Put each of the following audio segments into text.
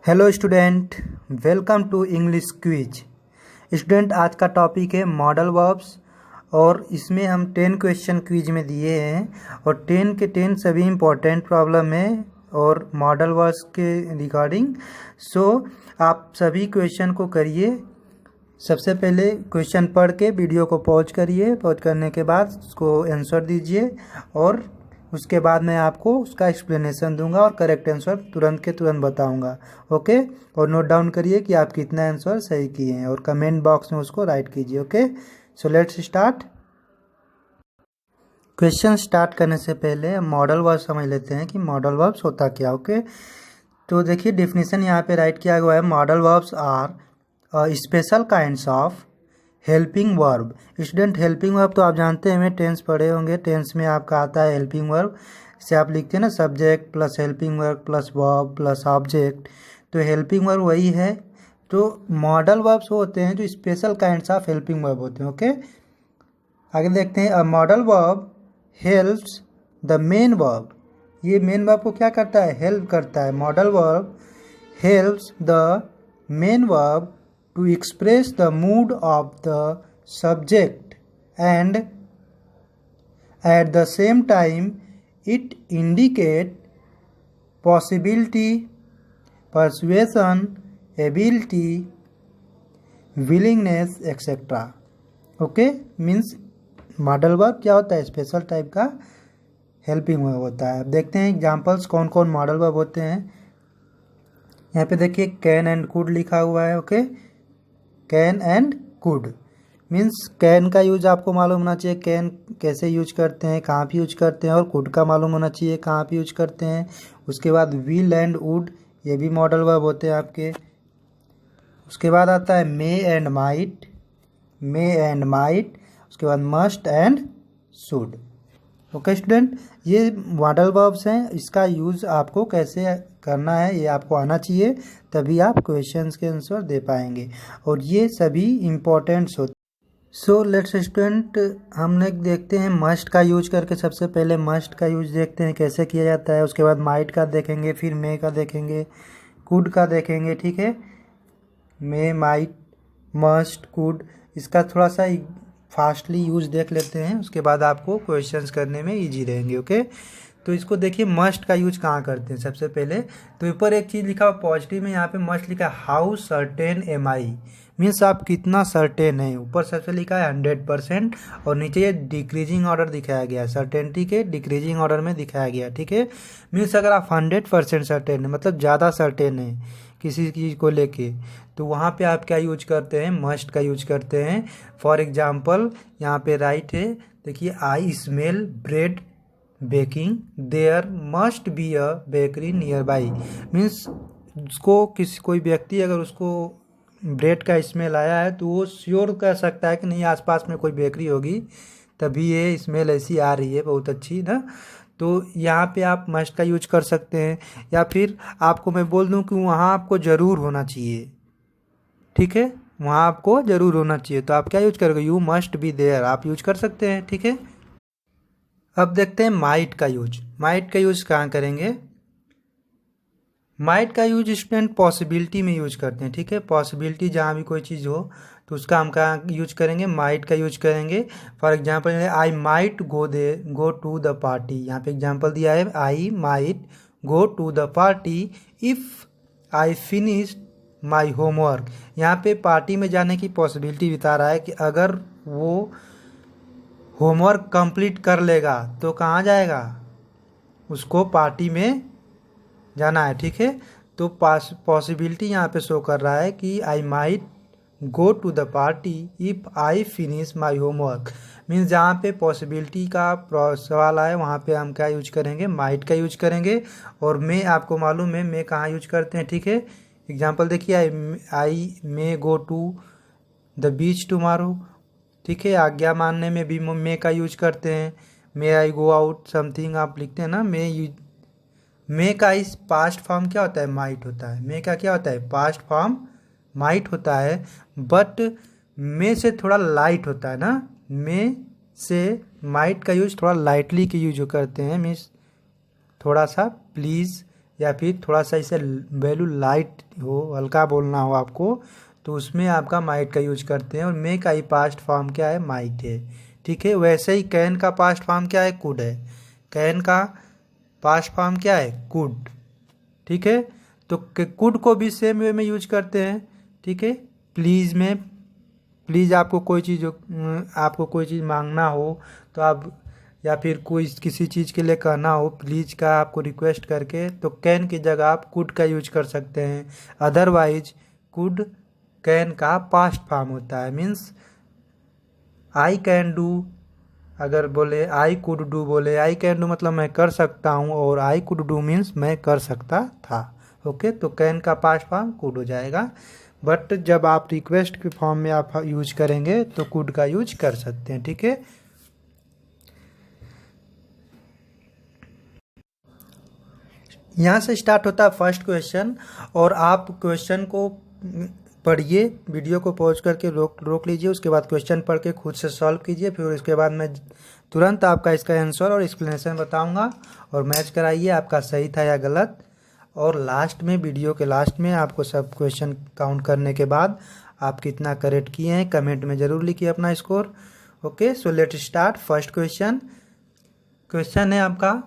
Hello student, welcome to English quiz. Student, आज का topic है मॉडल वर्ब्स और इसमें हम 10 क्वेश्चन क्विज में दिए हैं और 10 के 10 सभी इम्पोर्टेंट प्रॉब्लम है और मॉडल वर्ब्स के रिगार्डिंग। सो आप सभी क्वेश्चन को करिए। सबसे पहले क्वेश्चन पढ़ के वीडियो को पॉज करिए। पॉज करने के बाद उसको आंसर दीजिए और उसके बाद मैं आपको उसका एक्सप्लेनेशन दूंगा और करेक्ट आंसर तुरंत के तुरंत बताऊंगा। ओके, और नोट डाउन करिए कि आप कितना आंसर सही किए हैं और कमेंट बॉक्स में उसको राइट कीजिए। Okay, so let's start. Question start करने से पहले मॉडल वर्ब समझ लेते हैं कि मॉडल वर्ब्स होता क्या। ओके, तो देखिए डेफिनेशन यहाँ पे राइट किया हुआ है। Modal verbs are special kinds of helping verb. Student, helping verb तो आप जानते हैं, हमें टेंस पढ़े होंगे। टेंस में आपका आता है हेल्पिंग वर्ब। इसे आप लिखते हैं ना, subject plus helping verb plus verb plus object. तो हेल्पिंग वर्ब वही है। तो मॉडल वर्ब्स होते हैं जो special kinds of helping verb होते हैं। ओके, आगे देखते हैं। A modal verb helps the main verb. ये मेन वर्ब को क्या करता है? हेल्प करता है। Modal verb helps the main verb to express the mood of the subject, and at the same time it indicate possibility, persuasion, ability, willingness, etc. Okay, means modal verb क्या होता है? Special type का helping verb होता है। अब देखते हैं examples कौन कौन मॉडल वर्ब होते हैं। यहाँ पे देखिए कैन एंड कुड लिखा हुआ है। Okay, can and could means can का यूज आपको मालूम होना चाहिए, कैन कैसे यूज करते हैं, कहाँ पे यूज करते हैं, और कुड का मालूम होना चाहिए कहाँ पे यूज करते हैं। उसके बाद विल एंड वुड, ये भी मॉडल वर्ब होते हैं आपके। उसके बाद आता है may and might, may and might. उसके बाद must and should. Okay student, ये मॉडल वर्ब्स हैं। इसका यूज़ आपको कैसे करना है ये आपको आना चाहिए, तभी आप क्वेश्चंस के आंसर दे पाएंगे और ये सभी इम्पोर्टेंट्स होते। सो लेट्स स्टूडेंट, हमने देखते हैं मस्ट का यूज करके। सबसे पहले मस्ट का यूज देखते हैं कैसे किया जाता है। उसके बाद माइट का देखेंगे, फिर मे का देखेंगे, कुड का देखेंगे। ठीक है, मे, माइट, मस्ट, कुड, इसका थोड़ा सा फास्टली यूज देख लेते हैं। उसके बाद आपको क्वेश्चंस करने में इजी रहेंगे। ओके, तो इसको देखिए मस्ट का यूज कहाँ करते हैं। सबसे पहले तो ऊपर एक चीज़ लिखा हुआ पॉजिटिव में, यहाँ पे मस्ट लिखा है how certain am I, means आप कितना सर्टेन है। ऊपर सबसे लिखा है 100% और नीचे ये डिक्रीजिंग ऑर्डर दिखाया गया है, सर्टेनिटी के डिक्रीजिंग ऑर्डर में दिखाया गया है। ठीक है, मीन्स अगर आप 100% सर्टेन है, मतलब ज़्यादा सर्टेन है किसी चीज़ को लेके, तो वहाँ पे आप क्या यूज करते हैं? मस्ट का यूज करते हैं। फॉर एग्जाम्पल यहाँ पे राइट है, देखिए I smell bread baking, there must be a bakery nearby. Means उसको कोई व्यक्ति अगर उसको ब्रेड का स्मेल आया है तो वो श्योर कर सकता है कि नहीं आसपास में कोई बेकरी होगी, तभी ये स्मेल ऐसी आ रही है, बहुत अच्छी ना। तो यहाँ पे आप मस्ट का यूज कर सकते हैं। या फिर आपको मैं बोल दूँ कि वहाँ आपको ज़रूर होना चाहिए। ठीक है, वहाँ आपको ज़रूर होना चाहिए, तो आप क्या यूज करोगे? यू मस्ट बी देयर, आप यूज कर सकते हैं। ठीक है, अब देखते हैं माइट का यूज। माइट का यूज कहाँ करेंगे? माइट का यूज स्टूडेंट पॉसिबिलिटी में यूज करते हैं। ठीक है, पॉसिबिलिटी जहाँ भी कोई चीज़ हो तो उसका हम कहाँ यूज करेंगे? माइट का यूज करेंगे। For example I might go to the party. यहाँ पे एग्जांपल दिया है, I might go to the party if I finish my homework. यहाँ पे पार्टी में जाने की पॉसिबिलिटी बता रहा है कि अगर वो होमवर्क कंप्लीट कर लेगा तो कहाँ जाएगा? उसको पार्टी में जाना है। ठीक है, तो पॉसिबिलिटी यहाँ पे शो कर रहा है कि I might go to the party if I finish my homework. Means जहाँ पे पॉसिबिलिटी का सवाल आए वहाँ पे हम क्या यूज करेंगे? माइट का यूज करेंगे। और मे आपको मालूम है मे कहाँ यूज करते हैं। ठीक है, एग्जाम्पल देखिए, I may go to the beach tomorrow. ठीक है, आज्ञा मानने में भी मे का यूज करते हैं। मे आई गो आउट समथिंग आप लिखते हैं ना, मे का इस पास्ट फॉर्म क्या होता है? माइट होता है। मे का क्या होता है? पास्ट फॉर्म माइट होता है, बट मे से थोड़ा लाइट होता है ना। मे से माइट का यूज थोड़ा लाइटली के यूज करते हैं, मीन्स थोड़ा सा प्लीज़ या फिर थोड़ा सा इसे वैल्यू लाइट हो, हल्का बोलना हो आपको, तो उसमें आपका माइट का यूज करते हैं। और मे का ही पास्ट फॉर्म क्या है, माइट है। ठीक है, वैसे ही कैन का पास्ट फॉर्म क्या है, कुड है। कैन का पास्ट फॉर्म क्या है, कुड। ठीक है, तो कुड को भी सेम वे में यूज करते हैं। ठीक है, प्लीज़ में, प्लीज़ आपको कोई चीज़ मांगना हो तो आप, या फिर कोई किसी चीज़ के लिए कहना हो प्लीज़ का आपको रिक्वेस्ट करके, तो कैन की जगह आप कुड का यूज कर सकते हैं। अदरवाइज कुड कैन का पास्ट फॉर्म होता है। मीन्स आई कैन डू, अगर बोले आई कुड डू, बोले आई कैन डू मतलब मैं कर सकता हूँ, और आई कुड डू मीन्स मैं कर सकता था। ओके, तो कैन का पास्ट फॉर्म कुड हो जाएगा। बट जब आप रिक्वेस्ट के फॉर्म में आप यूज करेंगे तो कुड का यूज कर सकते हैं। ठीक है, यहाँ से स्टार्ट होता है फर्स्ट क्वेश्चन, और आप क्वेश्चन को पढ़िए, वीडियो को पॉज करके रोक लीजिए, उसके बाद क्वेश्चन पढ़ के खुद से सॉल्व कीजिए। फिर उसके बाद मैं तुरंत आपका इसका आंसर और एक्सप्लेनेशन बताऊंगा, और मैच कराइए आपका सही था या गलत। और लास्ट में, वीडियो के लास्ट में आपको सब क्वेश्चन काउंट करने के बाद आप कितना करेक्ट किए हैं कमेंट में ज़रूर लिखिए अपना score. Okay, so let start first question. Question है आपका,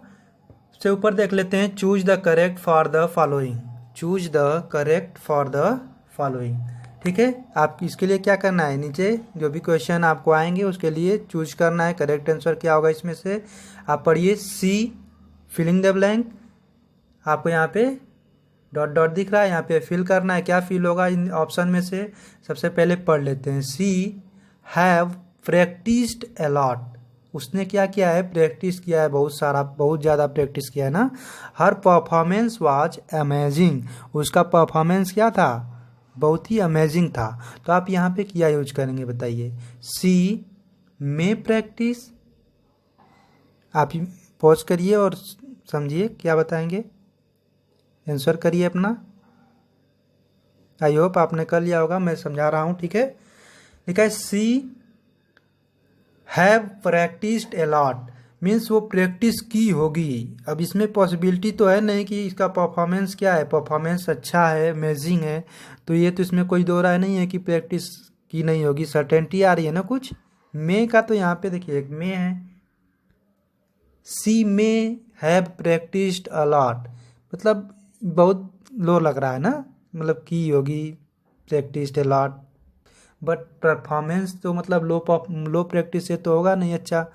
से ऊपर देख लेते हैं, choose the correct for the following. Choose the correct for the following. ठीक है, आप इसके लिए क्या करना है, नीचे जो भी क्वेश्चन आपको आएंगे उसके लिए चूज करना है करेक्ट आंसर क्या होगा इसमें से। आप पढ़िए, सी फिलिंग द ब्लैंक, आपको यहाँ पे डॉट डॉट दिख रहा है, यहाँ पे फिल करना है, क्या फिल होगा इन ऑप्शन में से। सबसे पहले पढ़ लेते हैं, सी हैव प्रैक्टिस्ड अ लॉट। उसने क्या किया है, प्रैक्टिस किया है, बहुत सारा, बहुत ज़्यादा प्रैक्टिस किया है ना। हर परफॉर्मेंस वाज अमेजिंग, उसका परफॉर्मेंस क्या था, बहुत ही अमेजिंग था। तो आप यहाँ पे क्या यूज करेंगे बताइए, सी में प्रैक्टिस। आप पॉज करिए और समझिए क्या बताएंगे, आंसर करिए अपना। आई होप आपने कर लिया होगा, मैं समझा रहा हूँ। ठीक है, लिखा है she have practised a lot, means वो प्रैक्टिस की होगी। अब इसमें पॉसिबिलिटी तो है नहीं कि इसका परफॉर्मेंस क्या है, परफॉर्मेंस अच्छा है, अमेजिंग है, तो ये तो इसमें कोई दो राय नहीं है कि प्रैक्टिस की नहीं होगी, सर्टेनिटी आ रही है ना कुछ। मे का तो यहाँ पे देखिए एक मे है, she may have practised a lot, मतलब बहुत लो लग रहा है ना, मतलब की होगी practised a lot, but performance तो मतलब लो प्रैक्टिस से तो होगा नहीं अच्छा।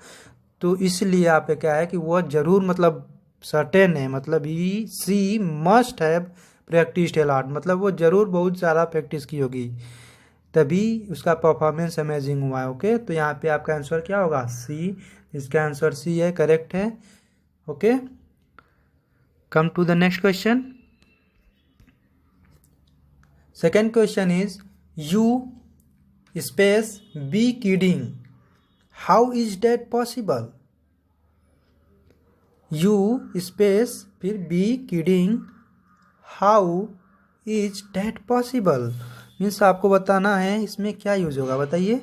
तो इसलिए यहाँ पे क्या है कि वो जरूर मतलब सर्टेन है, मतलब ही she must have practised a lot, मतलब वो जरूर बहुत ज़्यादा प्रैक्टिस की होगी, तभी उसका परफॉर्मेंस अमेजिंग हुआ है। ओके, तो यहाँ पे आपका आंसर क्या होगा, सी। इसका आंसर सी है, करेक्ट है। Okay, come to the next question. Second question is, you space be kidding, how is that possible. You space फिर be kidding, how is that possible, means आपको बताना है इसमें क्या यूज होगा, बताइए।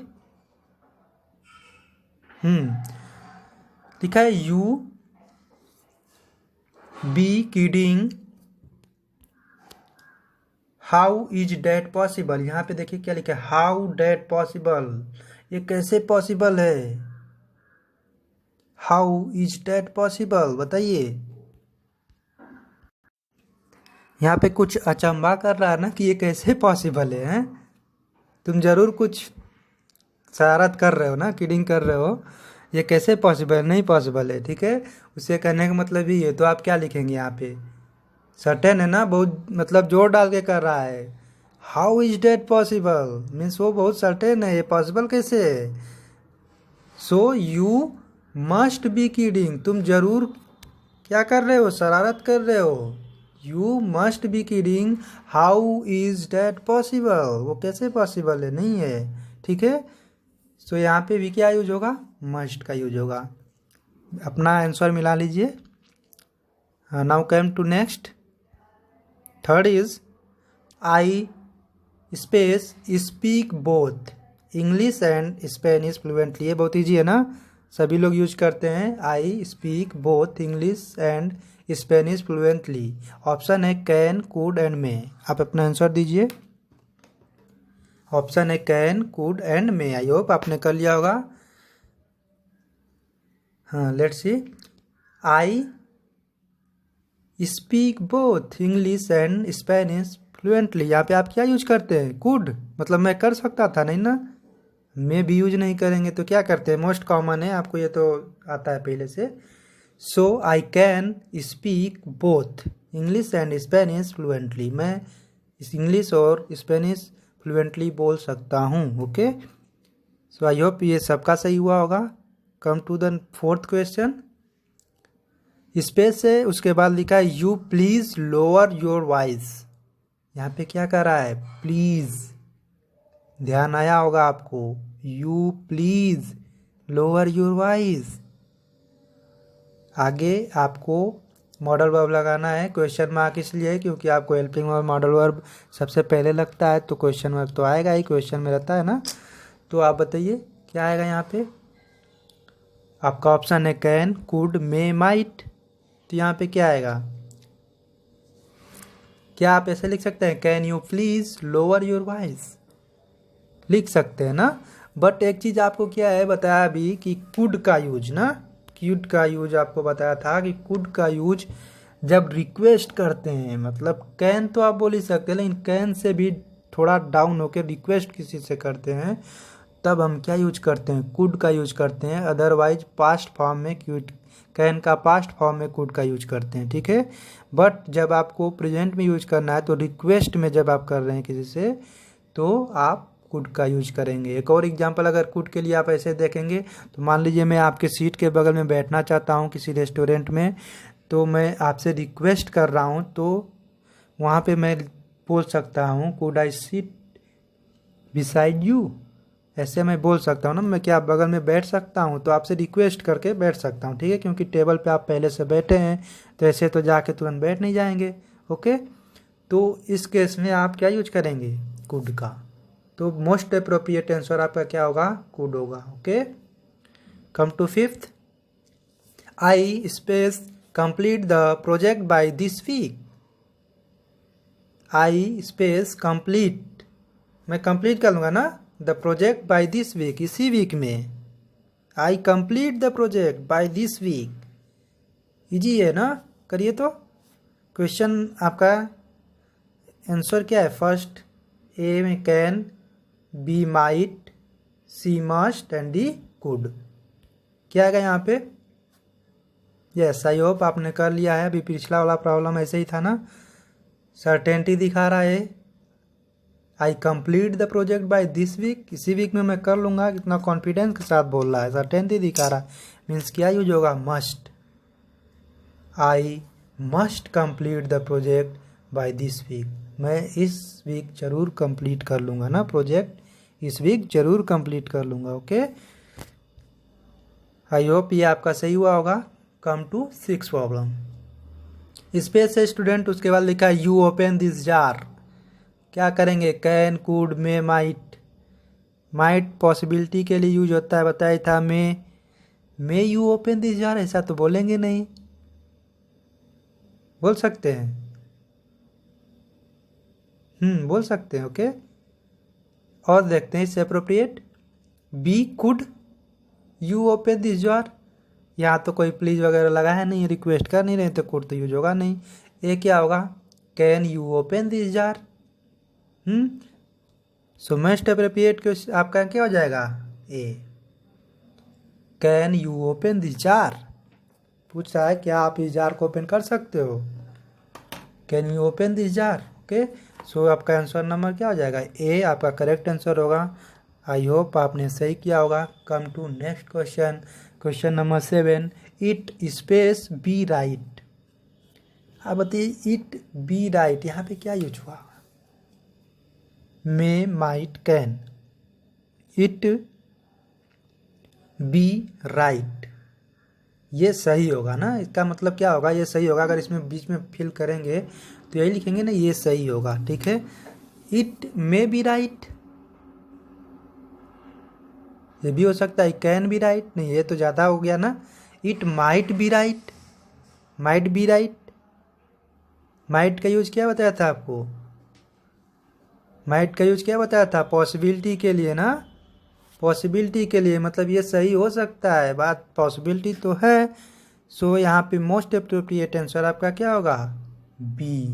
लिखा है you be kidding, how is that possible. यहाँ पे देखिए क्या लिखा है, हाउ डैट पॉसिबल, ये कैसे पॉसिबल है, हाउ इज डैट पॉसिबल, बताइए। यहाँ पे कुछ अचंभा कर रहा है ना कि ये कैसे पॉसिबल है, हैं? तुम जरूर कुछ शरारत कर रहे हो ना, किडिंग कर रहे हो, ये कैसे पॉसिबल, नहीं पॉसिबल है। ठीक है, उसे कहने का मतलब ही है। तो आप क्या लिखेंगे यहाँ पे, सर्टेन है ना, बहुत मतलब जोर डाल के कर रहा है, how is that possible, means वो बहुत सर्टेन है, ये पॉसिबल कैसे है। So you must be kidding, तुम जरूर क्या कर रहे हो, शरारत कर रहे हो। You must be kidding, how is that possible, वो कैसे पॉसिबल है, नहीं है। ठीक है, सो यहाँ पे भी क्या यूज होगा, मस्ट का यूज होगा। अपना आंसर मिला लीजिए। Now come to next. Third is, I space speak both English and Spanish fluently, ये बहुत ईजी है ना, सभी लोग यूज करते हैं। I speak both English and Spanish fluently. Option है कैन, कुड एंड मे। आप अपना आंसर दीजिए। ऑप्शन है can, could and may. I hope आपने कर लिया होगा। हाँ, let's see. I speak both English and Spanish fluently. यहाँ पे आप क्या यूज करते हैं? कुड, मतलब मैं कर सकता था, नहीं ना। मैं भी यूज नहीं करेंगे तो क्या करते हैं? मोस्ट कॉमन है, आपको ये तो आता है पहले से। So I can speak both English and Spanish fluently. मैं इंग्लिश और स्पेनिश फ्लुएंटली बोल सकता हूँ। ओके, सो आई होप ये सबका सही हुआ होगा। Come to the fourth question. Space है, उसके बाद लिखा है you please lower your voice. यहाँ पे क्या कर रहा है? प्लीज। ध्यान आया होगा आपको। You please lower your voice. आगे आपको मॉडल वर्ब लगाना है। क्वेश्चन मार्क इसलिए क्योंकि आपको हेल्पिंग वर्ब मॉडल वर्ब सबसे पहले लगता है, तो क्वेश्चन मार्क तो आएगा ही, क्वेश्चन में रहता है ना। तो आप बताइए क्या आएगा यहाँ पे। आपका ऑप्शन है कैन, कुड, मे, माइट। तो यहाँ पे क्या आएगा? क्या आप ऐसे लिख सकते हैं? Can you please lower your voice, लिख सकते हैं ना। बट एक चीज आपको क्या है बताया अभी कि कुड का यूज ना, कुड का यूज आपको बताया था कि कुड का यूज जब रिक्वेस्ट करते हैं, मतलब कैन तो आप बोल ही सकते हैं, लेकिन कैन से भी थोड़ा डाउन होकर रिक्वेस्ट किसी से करते हैं, तब हम क्या यूज करते हैं? कुड का यूज करते हैं। अदरवाइज पास्ट फॉर्म में कैन का पास्ट फॉर्म में कुड का यूज करते हैं, ठीक है। बट जब आपको प्रेजेंट में यूज करना है, तो रिक्वेस्ट में जब आप कर रहे हैं किसी से, तो आप कुड का यूज करेंगे। एक और एग्जांपल अगर कुड के लिए आप ऐसे देखेंगे, तो मान लीजिए मैं आपके सीट के बगल में बैठना चाहता हूँ किसी रेस्टोरेंट में, तो मैं आपसे रिक्वेस्ट कर रहा हूँ, तो वहाँ पे मैं बोल सकता हूँ could I seat beside you. ऐसे मैं बोल सकता हूँ ना, मैं क्या बगल में बैठ सकता हूँ, तो आपसे रिक्वेस्ट करके बैठ सकता हूँ, ठीक है। क्योंकि टेबल पे आप पहले से बैठे हैं, तो ऐसे तो जाके तुरंत बैठ नहीं जाएंगे। ओके, तो इस केस में आप क्या यूज करेंगे? कुड का। तो मोस्ट अप्रोप्रिएट आंसर आपका क्या होगा? कुड होगा। Okay, come to fifth. I space complete the project by this week. I space complete, मैं कंप्लीट कर लूँगा ना the project by this week, इसी वीक में। I complete the project by this week, easy है ना, करिए तो। क्वेश्चन आपका आंसर क्या है? फर्स्ट ए में can, B might, C must and D could. क्या आएगा यहाँ पे? यस, आई होप आपने कर लिया है। अभी पिछला वाला प्रॉब्लम ऐसे ही था ना, सर्टेनिटी दिखा रहा है। I complete the project by this week, इसी वीक में मैं कर लूँगा, कितना कॉन्फिडेंस के साथ बोल रहा है। सर्टेनिटी दिखा रहा है, मीन्स क्या यूज होगा? Must. I must complete the project by this week, मैं इस वीक जरूर कंप्लीट कर लूँगा ना प्रोजेक्ट, इस वीक जरूर कंप्लीट कर लूँगा। ओके, आई होप ये आपका सही हुआ होगा। Come to six problem. Space है स्टूडेंट, उसके बाद लिखा है यू ओपन दिस जार। क्या करेंगे? Can, could, may, might. Might possibility के लिए यूज होता है, बताया था। May you open this jar, ऐसा तो बोलेंगे नहीं, बोल सकते हैं। बोल सकते हैं। ओके, और देखते हैं इससे appropriate. B could you open this jar, यहाँ तो कोई प्लीज वगैरह लगा है नहीं, रिक्वेस्ट कर नहीं रहे, तो कुड तो यूज होगा नहीं। ए क्या होगा? Can you open this jar. So most appropriate question आपका क्या हो जाएगा? A, can you open this jar. पूछ रहा है क्या आप इस जार को ओपन कर सकते हो? Can you open this jar. Okay, so आपका आंसर नंबर क्या हो जाएगा? ए आपका करेक्ट आंसर होगा। आई होप आपने सही किया होगा। Come to next question, question number 7। It space be right. आप बताइए इट बी राइट यहाँ पे क्या यूज हुआ? May, might, can. It be right, ये सही होगा ना। इसका मतलब क्या होगा? ये सही होगा। अगर इसमें बीच में फिल करेंगे तो यही लिखेंगे ना, ये सही होगा, ठीक है। इट मे बी राइट, ये भी हो सकता है कैन बी राइट, नहीं ये तो ज़्यादा हो गया ना। It might be right, might be right, might का यूज क्या बताया था आपको, माइट का यूज क्या बताया था, पॉसिबिलिटी के लिए ना, पॉसिबिलिटी के लिए, मतलब ये सही हो सकता है, बात पॉसिबिलिटी तो है। सो यहाँ पे मोस्ट अप्रोप्रिएट आंसर आपका क्या होगा, B,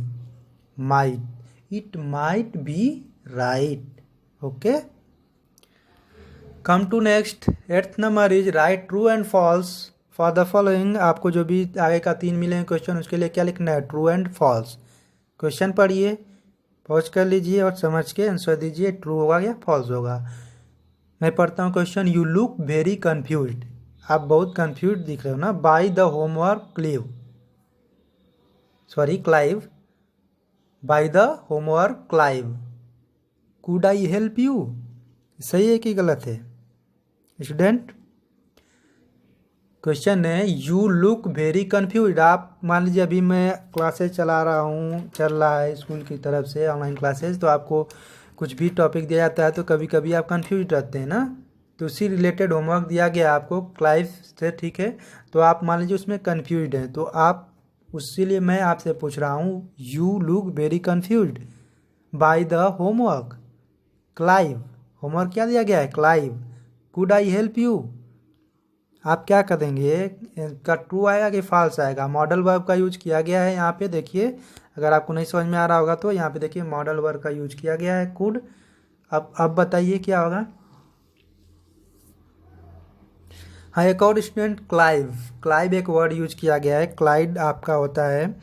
might, it might be right. Okay, come to next, 8th number is right true and false for the following. आपको जो भी आगे का 3 मिलेंगे क्वेश्चन, उसके लिए क्या लिखना है, ट्रू एंड फॉल्स। क्वेश्चन पढ़िए, पॉज कर लीजिए और समझ के आंसर दीजिए, ट्रू होगा या फॉल्स होगा। मैं पढ़ता हूँ question. You look very confused, आप बहुत कन्फ्यूज दिख रहे हो ना। By the homework cleave, sorry Clive, by the homework Clive, could I help you, सही है कि गलत है स्टूडेंट। क्वेश्चन है यू लुक वेरी कन्फ्यूज। आप मान लीजिए अभी मैं क्लासेस चला रहा हूँ, चल रहा है स्कूल की तरफ से ऑनलाइन क्लासेस, तो आपको कुछ भी टॉपिक दिया जाता है तो कभी कभी आप कन्फ्यूज रहते हैं ना, तो उसी रिलेटेड होमवर्क दिया गया आपको क्लाइव से, ठीक है। तो आप मान लीजिए उसमें कन्फ्यूज हैं, तो आप उसी लिए मैं आपसे पूछ रहा हूँ, you look very confuse by the homework Clive, homework क्या दिया गया है, Clive, could I help you, आप क्या करेंगे, का ट्रू आएगा कि फॉल्स आएगा। मॉडल वर्ब का यूज किया गया है यहाँ पे, देखिए अगर आपको नहीं समझ में आ रहा होगा तो यहाँ पे देखिए मॉडल वर्ब का यूज किया गया है, कुड। अब बताइए क्या होगा। हाँ, एक और स्टूडेंट, क्लाइव, क्लाइव एक वर्ड यूज किया गया है। क्लाइड आपका होता है,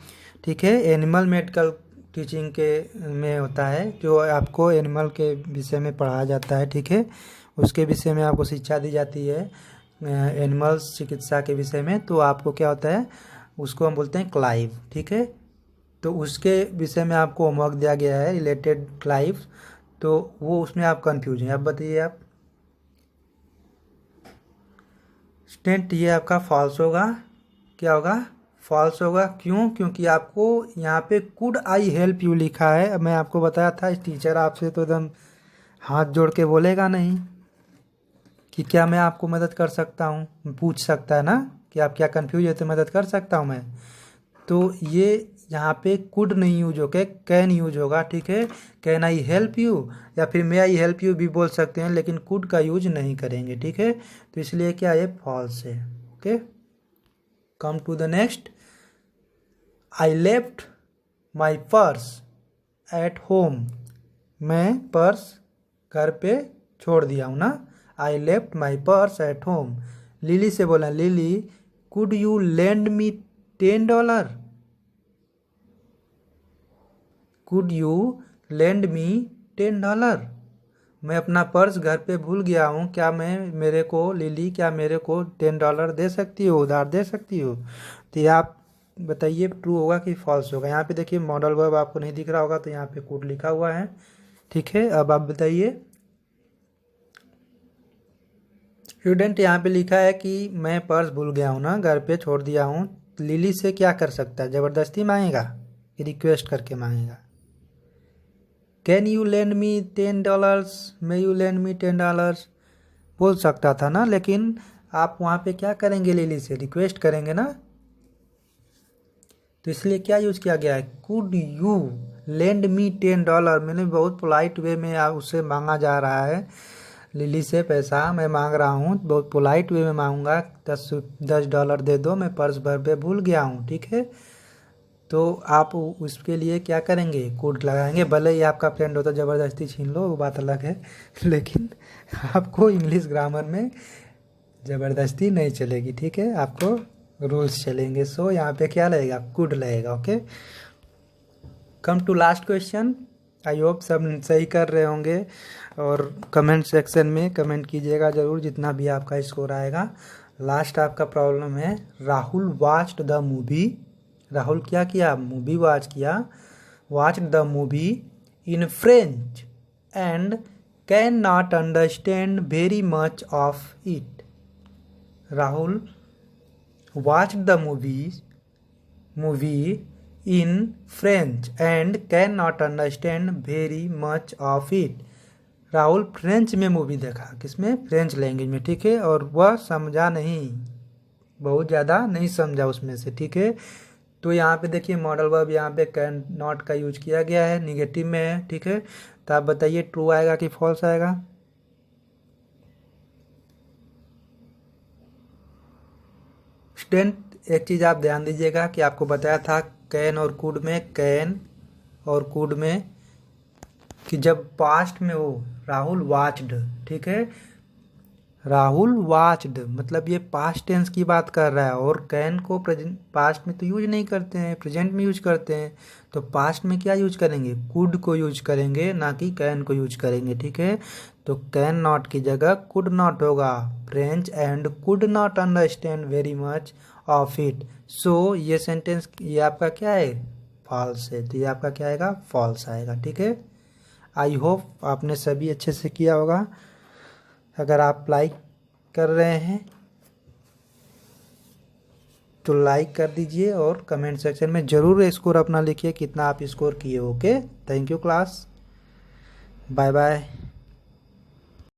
ठीक है, एनिमल मेडिकल टीचिंग के में होता है, जो आपको एनिमल के विषय में पढ़ाया जाता है, ठीक है, उसके विषय में आपको शिक्षा दी जाती है, एनिमल्स चिकित्सा के विषय में। तो आपको क्या होता है, उसको हम बोलते हैं क्लाइव, ठीक है। तो उसके विषय में आपको होमवर्क दिया गया है रिलेटेड क्लाइव, तो वो उसमें आप कंफ्यूज हैं। अब बताइए आप स्टूडेंट, ये आपका फॉल्स होगा, क्या होगा, फॉल्स होगा। क्यों, क्योंकि आपको यहाँ पे कुड आई हेल्प यू लिखा है। मैं आपको बताया था इस टीचर आपसे तो एकदम हाथ जोड़ के बोलेगा नहीं कि क्या मैं आपको मदद कर सकता हूँ, पूछ सकता है ना कि आप क्या कंफ्यूज है तो मदद कर सकता हूँ मैं। तो ये यहाँ पे कुड नहीं यूज होकर कैन यूज होगा, ठीक है। कैन आई हेल्प यू या फिर मे आई हेल्प यू भी बोल सकते हैं, लेकिन कुड का यूज नहीं करेंगे, ठीक है। तो इसलिए क्या ये फॉल्स है। Okay, come to the next, I left my purse at home, मैं पर्स घर पे छोड़ दिया हूँ ना, I left my purse at home. Lily से बोला, Lily could you lend me $10, could you lend me $10, मैं अपना पर्स घर पे भूल गया हूँ, क्या मैं मेरे को लिली क्या मेरे को $10 दे सकती हो, उधार दे सकती हो। तो ये आप बताइए ट्रू होगा कि फॉल्स होगा। यहाँ पे देखिए मॉडल वर्ब आपको नहीं दिख रहा होगा, तो यहाँ पे कुड लिखा हुआ है, ठीक है। अब आप बताइए स्टूडेंट, यहाँ पे लिखा है कि मैं पर्स भूल गया हूँ ना, घर पे छोड़ दिया हूँ, लिली से क्या कर सकता है, ज़बरदस्ती मांगेगा कि रिक्वेस्ट करके मांगेगा। Can you lend me $10, may you lend me $10 बोल सकता था ना, लेकिन आप वहाँ पे क्या करेंगे, लिली से रिक्वेस्ट करेंगे ना, तो इसलिए क्या यूज़ किया गया है, कुड यू लेंड मी $10। मैंने बहुत पोलाइट वे में उससे मांगा जा रहा है, लिली से पैसा मैं मांग रहा हूँ, बहुत पोलाइट वे में मांगूंगा, $10 दे दो, मैं पर्स भर पे भूल गया हूँ, ठीक है। तो आप उसके लिए क्या करेंगे, कोड लगाएंगे, भले ही आपका फ्रेंड हो तो ज़बरदस्ती छीन लो, वो बात अलग है, लेकिन आपको इंग्लिश ग्रामर में ज़बरदस्ती नहीं चलेगी, ठीक है, आपको रूल्स चलेंगे। सो यहाँ पे क्या लगेगा, कुड लगेगा। Okay, come to last question. I hope सब सही कर रहे होंगे, और कमेंट सेक्शन में कमेंट कीजिएगा ज़रूर जितना भी आपका स्कोर आएगा। लास्ट आपका प्रॉब्लम है, Rahul watched the movie, Rahul क्या किया, मूवी वॉच किया, watched the movie in French and can not understand very much of it. Rahul watched the movie in French and cannot understand very much of it। Rahul French में movie देखा, किसमें, French language में, ठीक है, और वह समझा नहीं, बहुत ज़्यादा नहीं समझा उसमें से, ठीक है। तो यहाँ पे देखिए मॉडल वर्ब यहाँ पे कैन नॉट का यूज किया गया है, निगेटिव में है, ठीक है। तो आप बताइए ट्रू आएगा कि फॉल्स आएगा। स्टूडेंट एक चीज़ आप ध्यान दीजिएगा कि आपको बताया था कैन और कुड में, कैन और कुड में कि जब पास्ट में हो, राहुल वाच्ड, ठीक है, राहुल वाच्ड मतलब ये पास्ट टेंस की बात कर रहा है, और कैन को प्रेजेंट पास्ट में तो यूज नहीं करते हैं, प्रेजेंट में यूज करते हैं। तो पास्ट में क्या यूज करेंगे, कुड को यूज करेंगे, ना कि कैन को यूज करेंगे, ठीक है। तो कैन नॉट की जगह कुड नॉट होगा। French and could not understand very much of it. So ये सेंटेंस ये आपका क्या है, फॉल्स है, तो ये आपका क्या आएगा, फॉल्स आएगा, ठीक है। आई होप आपने सभी अच्छे से किया होगा। अगर आप लाइक कर रहे हैं तो लाइक कर दीजिए, और कमेंट सेक्शन में ज़रूर स्कोर अपना लिखिए, कितना आप स्कोर किए। Okay, thank you class, bye bye.